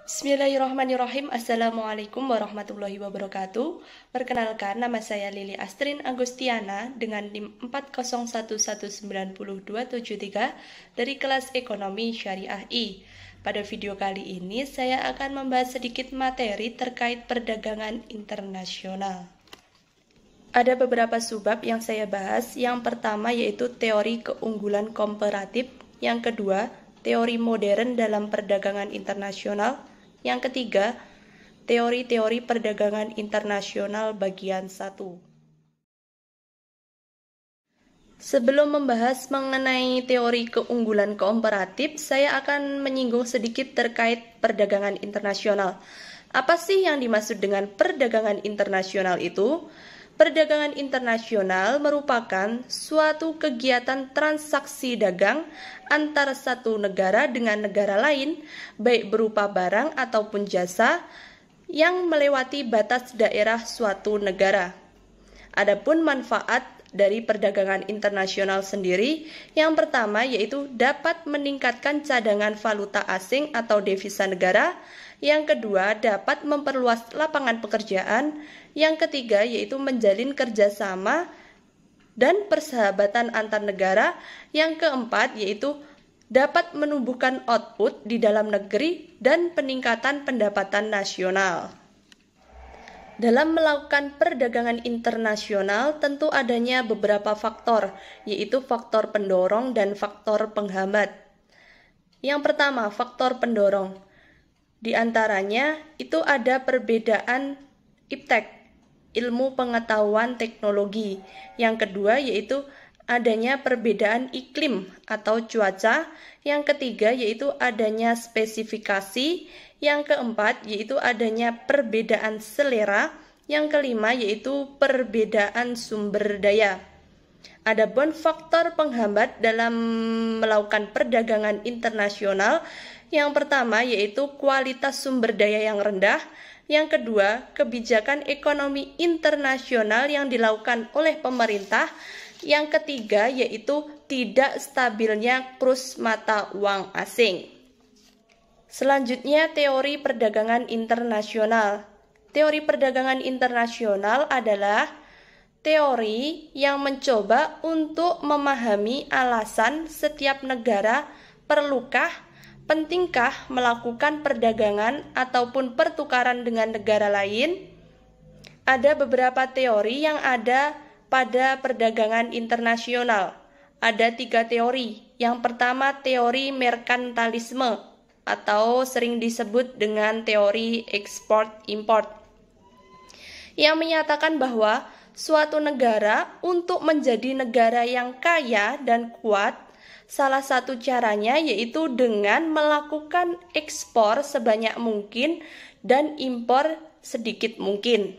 Bismillahirrahmanirrahim. Assalamualaikum warahmatullahi wabarakatuh. Perkenalkan, nama saya Lili Astrin Agustiana dengan NIM 401190273 dari kelas Ekonomi Syariah I. Pada video kali ini, saya akan membahas sedikit materi terkait perdagangan internasional. Ada beberapa subbab yang saya bahas. Yang pertama yaitu teori keunggulan komparatif. Yang kedua, teori modern dalam perdagangan internasional. Yang ketiga, teori-teori perdagangan internasional bagian 1. Sebelum membahas mengenai teori keunggulan komparatif, saya akan menyinggung sedikit terkait perdagangan internasional. Apa sih yang dimaksud dengan perdagangan internasional itu? Perdagangan internasional merupakan suatu kegiatan transaksi dagang antara satu negara dengan negara lain, baik berupa barang ataupun jasa, yang melewati batas daerah suatu negara. Adapun manfaat dari perdagangan internasional sendiri, yang pertama yaitu dapat meningkatkan cadangan valuta asing atau devisa negara. Yang kedua, dapat memperluas lapangan pekerjaan. Yang ketiga, yaitu menjalin kerjasama dan persahabatan antar negara. Yang keempat, yaitu dapat menumbuhkan output di dalam negeri dan peningkatan pendapatan nasional. Dalam melakukan perdagangan internasional, tentu adanya beberapa faktor, yaitu faktor pendorong dan faktor penghambat. Yang pertama, faktor pendorong. Di antaranya itu ada perbedaan iptek, ilmu pengetahuan teknologi. Yang kedua yaitu adanya perbedaan iklim atau cuaca. Yang ketiga yaitu adanya spesifikasi. Yang keempat yaitu adanya perbedaan selera. Yang kelima yaitu perbedaan sumber daya. Adapun faktor penghambat dalam melakukan perdagangan internasional, yang pertama yaitu kualitas sumber daya yang rendah. Yang kedua, kebijakan ekonomi internasional yang dilakukan oleh pemerintah. Yang ketiga yaitu tidak stabilnya kurs mata uang asing. Selanjutnya, teori perdagangan internasional. Teori perdagangan internasional adalah teori yang mencoba untuk memahami alasan setiap negara perlukah, pentingkah melakukan perdagangan ataupun pertukaran dengan negara lain. Ada beberapa teori yang ada pada perdagangan internasional. Ada 3 teori. Yang pertama, teori merkantilisme atau sering disebut dengan teori ekspor-import, yang menyatakan bahwa suatu negara untuk menjadi negara yang kaya dan kuat, salah satu caranya yaitu dengan melakukan ekspor sebanyak mungkin dan impor sedikit mungkin.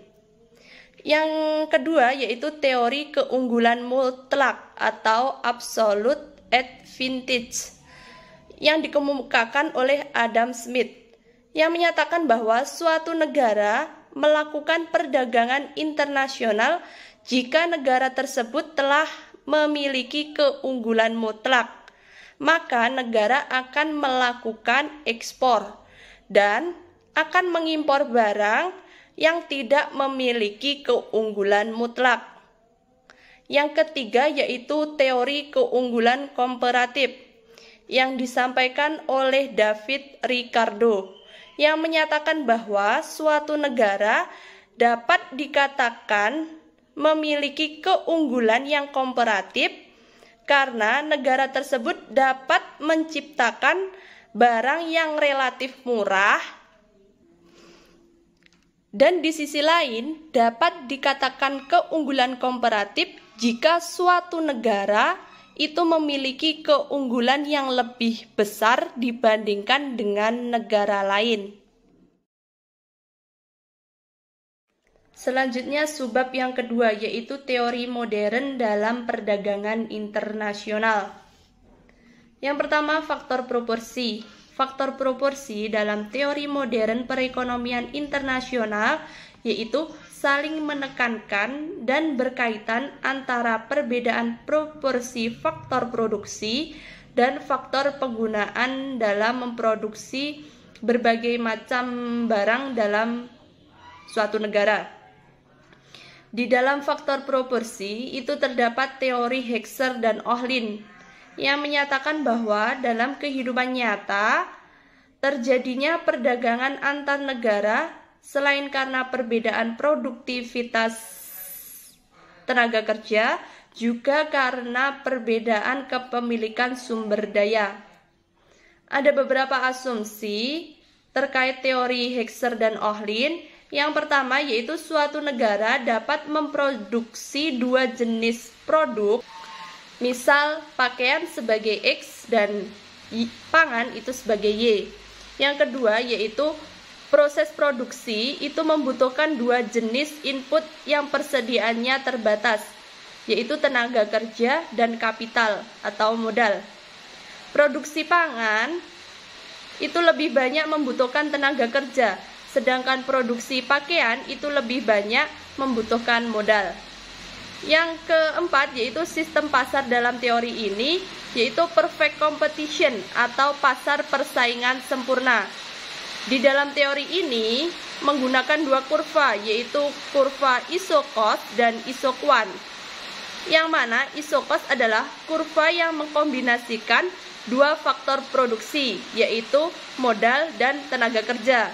Yang kedua yaitu teori keunggulan mutlak atau absolute advantage, yang dikemukakan oleh Adam Smith, yang menyatakan bahwa suatu negara melakukan perdagangan internasional jika negara tersebut telah memiliki keunggulan mutlak, maka negara akan melakukan ekspor dan akan mengimpor barang yang tidak memiliki keunggulan mutlak. Yang ketiga yaitu teori keunggulan komparatif, yang disampaikan oleh David Ricardo, yang menyatakan bahwa suatu negara dapat dikatakan memiliki keunggulan yang komparatif karena negara tersebut dapat menciptakan barang yang relatif murah, dan di sisi lain dapat dikatakan keunggulan komparatif jika suatu negara itu memiliki keunggulan yang lebih besar dibandingkan dengan negara lain. Selanjutnya, subbab yang kedua yaitu teori modern dalam perdagangan internasional. Yang pertama, faktor proporsi. Faktor proporsi dalam teori modern perekonomian internasional yaitu saling menekankan dan berkaitan antara perbedaan proporsi faktor produksi dan faktor penggunaan dalam memproduksi berbagai macam barang dalam suatu negara. Di dalam faktor proporsi itu terdapat teori Hexer dan Ohlin yang menyatakan bahwa dalam kehidupan nyata terjadinya perdagangan antar negara selain karena perbedaan produktivitas tenaga kerja, juga karena perbedaan kepemilikan sumber daya. Ada beberapa asumsi terkait teori Hexer dan Ohlin. Yang pertama yaitu suatu negara dapat memproduksi dua jenis produk, misal pakaian sebagai X dan pangan itu sebagai Y. Yang kedua yaitu proses produksi itu membutuhkan dua jenis input yang persediaannya terbatas, yaitu tenaga kerja dan kapital atau modal. Produksi pangan itu lebih banyak membutuhkan tenaga kerja, sedangkan produksi pakaian itu lebih banyak membutuhkan modal. Yang keempat yaitu sistem pasar dalam teori ini, yaitu perfect competition atau pasar persaingan sempurna. Di dalam teori ini menggunakan dua kurva, yaitu kurva iso-cost dan iso-quan. Yang mana iso-cost adalah kurva yang mengkombinasikan dua faktor produksi, yaitu modal dan tenaga kerja.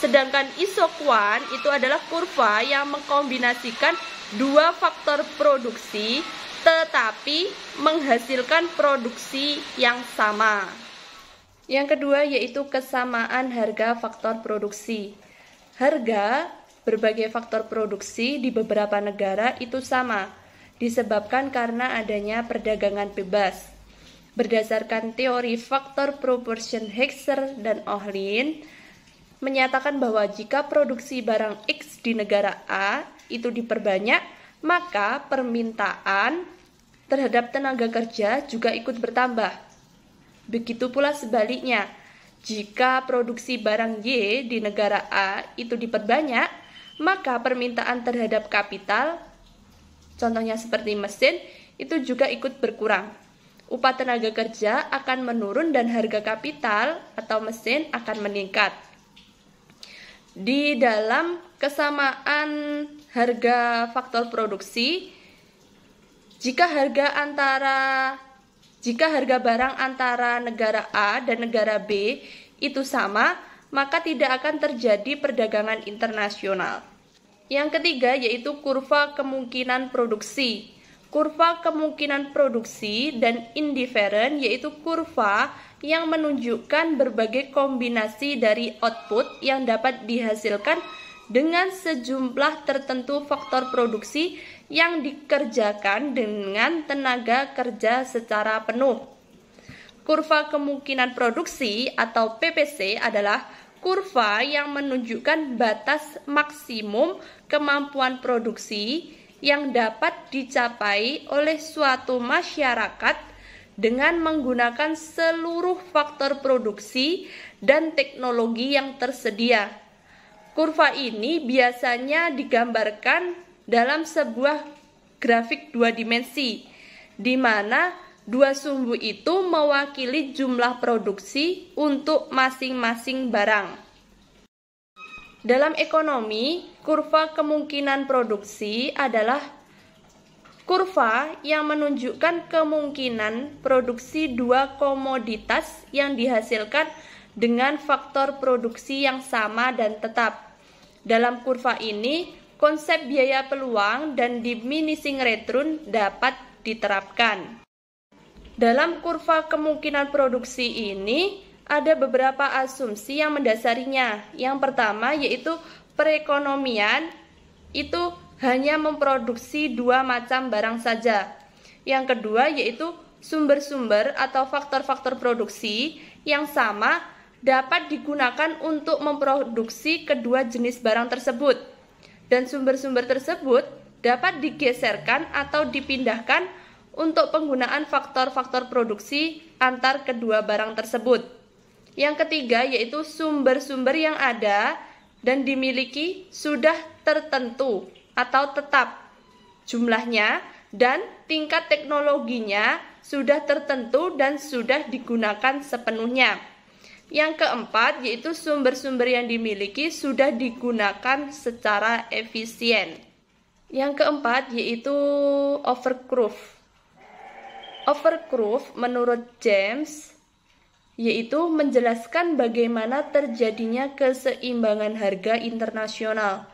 Sedangkan iso-quan itu adalah kurva yang mengkombinasikan dua faktor produksi tetapi menghasilkan produksi yang sama. Yang kedua yaitu kesamaan harga faktor produksi. Harga berbagai faktor produksi di beberapa negara itu sama, disebabkan karena adanya perdagangan bebas. Berdasarkan teori faktor proportion Hexer dan Ohlin, menyatakan bahwa jika produksi barang X di negara A itu diperbanyak, maka permintaan terhadap tenaga kerja juga ikut bertambah. Begitu pula sebaliknya, jika produksi barang Y di negara A itu diperbanyak, maka permintaan terhadap kapital, contohnya seperti mesin, itu juga ikut berkurang. Upah tenaga kerja akan menurun dan harga kapital atau mesin akan meningkat. Di dalam kesamaan harga faktor produksi, jika harga barang antara negara A dan negara B itu sama, maka tidak akan terjadi perdagangan internasional. Yang ketiga yaitu kurva kemungkinan produksi. Kurva kemungkinan produksi dan indifferent yaitu kurva yang menunjukkan berbagai kombinasi dari output yang dapat dihasilkan dengan sejumlah tertentu faktor produksi yang dikerjakan dengan tenaga kerja secara penuh. Kurva kemungkinan produksi atau PPC adalah kurva yang menunjukkan batas maksimum kemampuan produksi yang dapat dicapai oleh suatu masyarakat dengan menggunakan seluruh faktor produksi dan teknologi yang tersedia. Kurva ini biasanya digambarkan dalam sebuah grafik dua dimensi, di mana dua sumbu itu mewakili jumlah produksi untuk masing-masing barang. Dalam ekonomi, kurva kemungkinan produksi adalah kurva yang menunjukkan kemungkinan produksi dua komoditas yang dihasilkan dengan faktor produksi yang sama dan tetap. Dalam kurva ini, konsep biaya peluang dan diminishing return dapat diterapkan. Dalam kurva kemungkinan produksi ini, ada beberapa asumsi yang mendasarinya. Yang pertama yaitu perekonomian itu hanya memproduksi dua macam barang saja. Yang kedua yaitu sumber-sumber atau faktor-faktor produksi yang sama dapat digunakan untuk memproduksi kedua jenis barang tersebut. Dan sumber-sumber tersebut dapat digeserkan atau dipindahkan untuk penggunaan faktor-faktor produksi antar kedua barang tersebut. Yang ketiga yaitu sumber-sumber yang ada dan dimiliki sudah tertentu atau tetap jumlahnya dan tingkat teknologinya sudah tertentu dan sudah digunakan sepenuhnya. Yang keempat yaitu sumber-sumber yang dimiliki sudah digunakan secara efisien. Yang keempat yaitu overgrowth. Overgrowth menurut James yaitu menjelaskan bagaimana terjadinya keseimbangan harga internasional.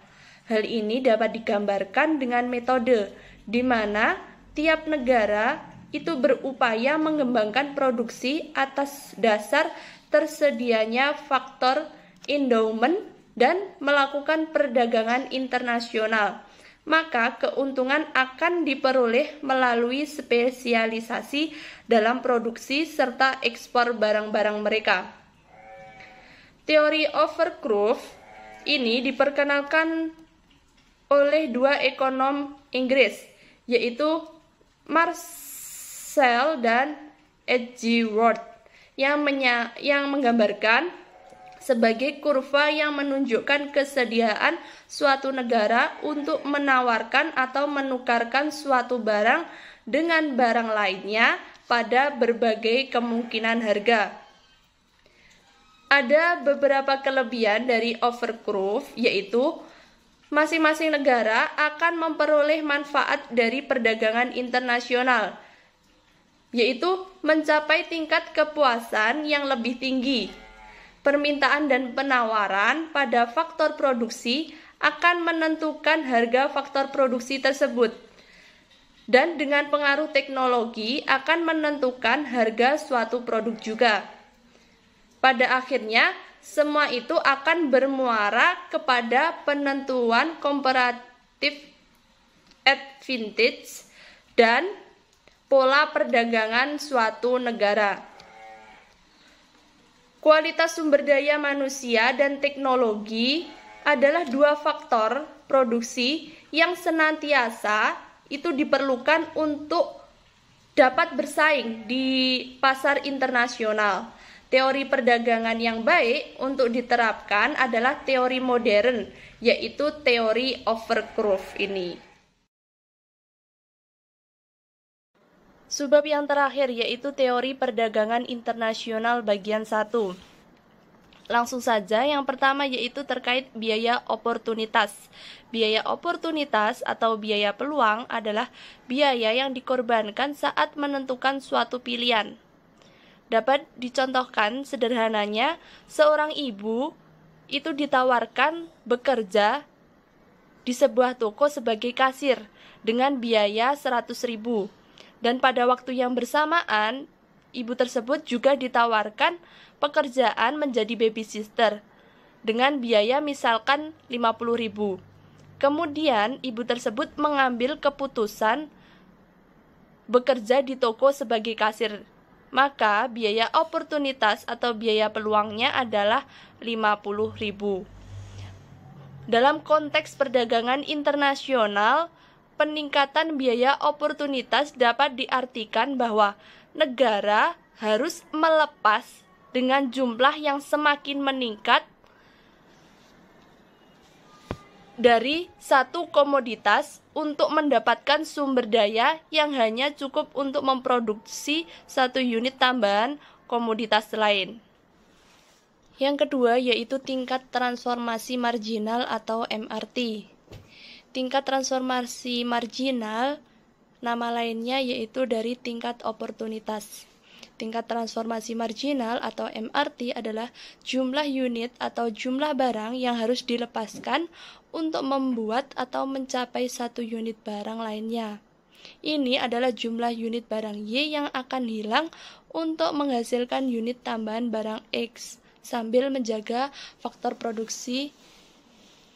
Hal ini dapat digambarkan dengan metode di mana tiap negara itu berupaya mengembangkan produksi atas dasar tersedianya faktor endowment dan melakukan perdagangan internasional. Maka keuntungan akan diperoleh melalui spesialisasi dalam produksi serta ekspor barang-barang mereka. Teori overgrowth ini diperkenalkan oleh dua ekonom Inggris, yaitu Marshall dan Edgeworth, yang menggambarkan sebagai kurva yang menunjukkan kesediaan suatu negara untuk menawarkan atau menukarkan suatu barang dengan barang lainnya pada berbagai kemungkinan harga. Ada beberapa kelebihan dari overgrowth, yaitu masing-masing negara akan memperoleh manfaat dari perdagangan internasional, yaitu mencapai tingkat kepuasan yang lebih tinggi. Permintaan dan penawaran pada faktor produksi akan menentukan harga faktor produksi tersebut, dan dengan pengaruh teknologi akan menentukan harga suatu produk juga. Pada akhirnya, semua itu akan bermuara kepada penentuan comparative advantage dan pola perdagangan suatu negara. Kualitas sumber daya manusia dan teknologi adalah dua faktor produksi yang senantiasa itu diperlukan untuk dapat bersaing di pasar internasional. Teori perdagangan yang baik untuk diterapkan adalah teori modern, yaitu teori overgrowth ini. Subbab yang terakhir yaitu teori perdagangan internasional bagian 1. Langsung saja, yang pertama yaitu terkait biaya oportunitas. Biaya oportunitas atau biaya peluang adalah biaya yang dikorbankan saat menentukan suatu pilihan. Dapat dicontohkan sederhananya, seorang ibu itu ditawarkan bekerja di sebuah toko sebagai kasir dengan biaya 100.000. Dan pada waktu yang bersamaan, ibu tersebut juga ditawarkan pekerjaan menjadi babysitter dengan biaya misalkan 50.000. Kemudian ibu tersebut mengambil keputusan bekerja di toko sebagai kasir. Maka biaya oportunitas atau biaya peluangnya adalah 50.000. Dalam konteks perdagangan internasional, peningkatan biaya oportunitas dapat diartikan bahwa negara harus melepas dengan jumlah yang semakin meningkat dari satu komoditas untuk mendapatkan sumber daya yang hanya cukup untuk memproduksi satu unit tambahan komoditas lain. Yang kedua yaitu tingkat transformasi marginal atau MRT. Tingkat transformasi marginal, nama lainnya yaitu dari tingkat oportunitas. Tingkat transformasi marginal atau MRT adalah jumlah unit atau jumlah barang yang harus dilepaskan untuk membuat atau mencapai satu unit barang lainnya. Ini adalah jumlah unit barang Y yang akan hilang untuk menghasilkan unit tambahan barang X, sambil menjaga faktor produksi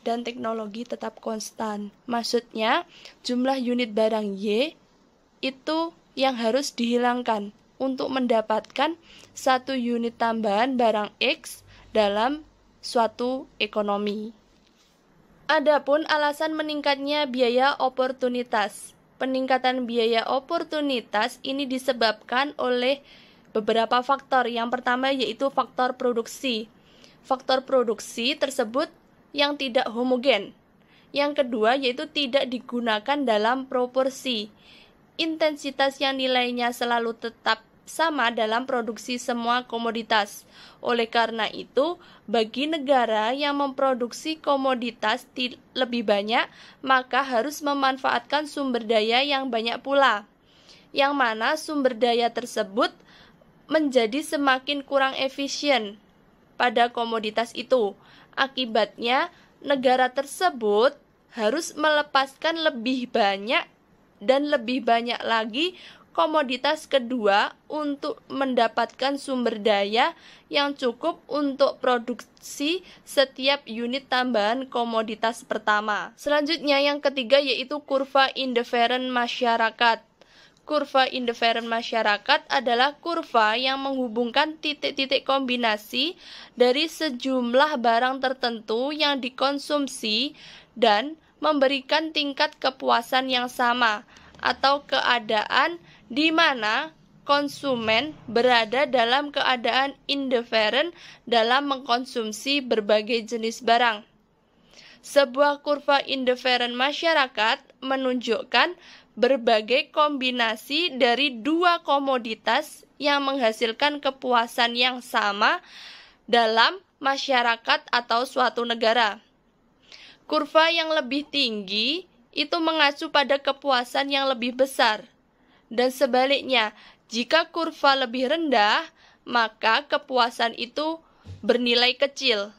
dan teknologi tetap konstan. Maksudnya, jumlah unit barang Y itu yang harus dihilangkan untuk mendapatkan satu unit tambahan barang X dalam suatu ekonomi. Adapun alasan meningkatnya biaya oportunitas. Peningkatan biaya oportunitas ini disebabkan oleh beberapa faktor. Yang pertama yaitu faktor produksi. Faktor produksi tersebut yang tidak homogen. Yang kedua yaitu tidak digunakan dalam proporsi. Intensitas yang nilainya selalu tetap sama dalam produksi semua komoditas. Oleh karena itu, bagi negara yang memproduksi komoditas lebih banyak, maka harus memanfaatkan sumber daya yang banyak pula, yang mana sumber daya tersebut menjadi semakin kurang efisien pada komoditas itu. Akibatnya, negara tersebut harus melepaskan lebih banyak dan lebih banyak lagi komoditas kedua untuk mendapatkan sumber daya yang cukup untuk produksi setiap unit tambahan komoditas pertama. Selanjutnya yang ketiga yaitu kurva indiferen masyarakat. Kurva indiferen masyarakat adalah kurva yang menghubungkan titik-titik kombinasi dari sejumlah barang tertentu yang dikonsumsi dan memberikan tingkat kepuasan yang sama atau keadaan di mana konsumen berada dalam keadaan indiferen dalam mengkonsumsi berbagai jenis barang. Sebuah kurva indiferen masyarakat menunjukkan berbagai kombinasi dari dua komoditas yang menghasilkan kepuasan yang sama dalam masyarakat atau suatu negara. Kurva yang lebih tinggi itu mengacu pada kepuasan yang lebih besar. Dan sebaliknya, jika kurva lebih rendah, maka kepuasan itu bernilai kecil.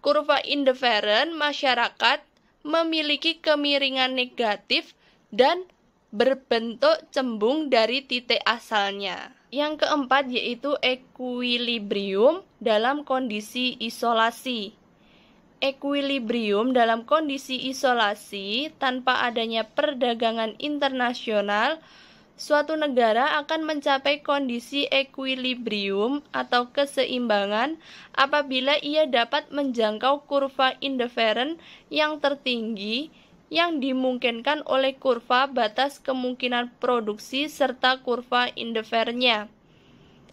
Kurva indiferen masyarakat memiliki kemiringan negatif dan berbentuk cembung dari titik asalnya. Yang keempat yaitu ekuilibrium dalam kondisi isolasi. Ekuilibrium dalam kondisi isolasi tanpa adanya perdagangan internasional, suatu negara akan mencapai kondisi ekuilibrium atau keseimbangan apabila ia dapat menjangkau kurva indiferen yang tertinggi yang dimungkinkan oleh kurva batas kemungkinan produksi serta kurva indiferennya.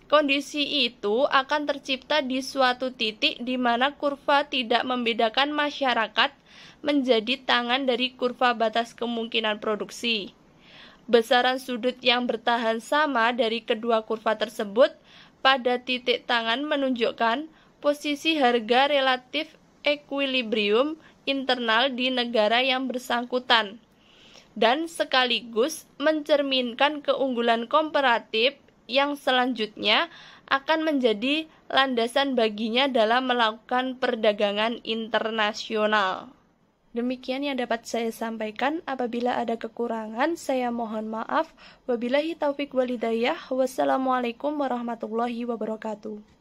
Kondisi itu akan tercipta di suatu titik di mana kurva tidak membedakan masyarakat menjadi tangan dari kurva batas kemungkinan produksi. Besaran sudut yang bertahan sama dari kedua kurva tersebut pada titik tangan menunjukkan posisi harga relatif ekuilibrium internal di negara yang bersangkutan dan sekaligus mencerminkan keunggulan komparatif yang selanjutnya akan menjadi landasan baginya dalam melakukan perdagangan internasional. Demikian yang dapat saya sampaikan. Apabila ada kekurangan, saya mohon maaf. Wabillahi taufik walhidayah. Wassalamualaikum warahmatullahi wabarakatuh.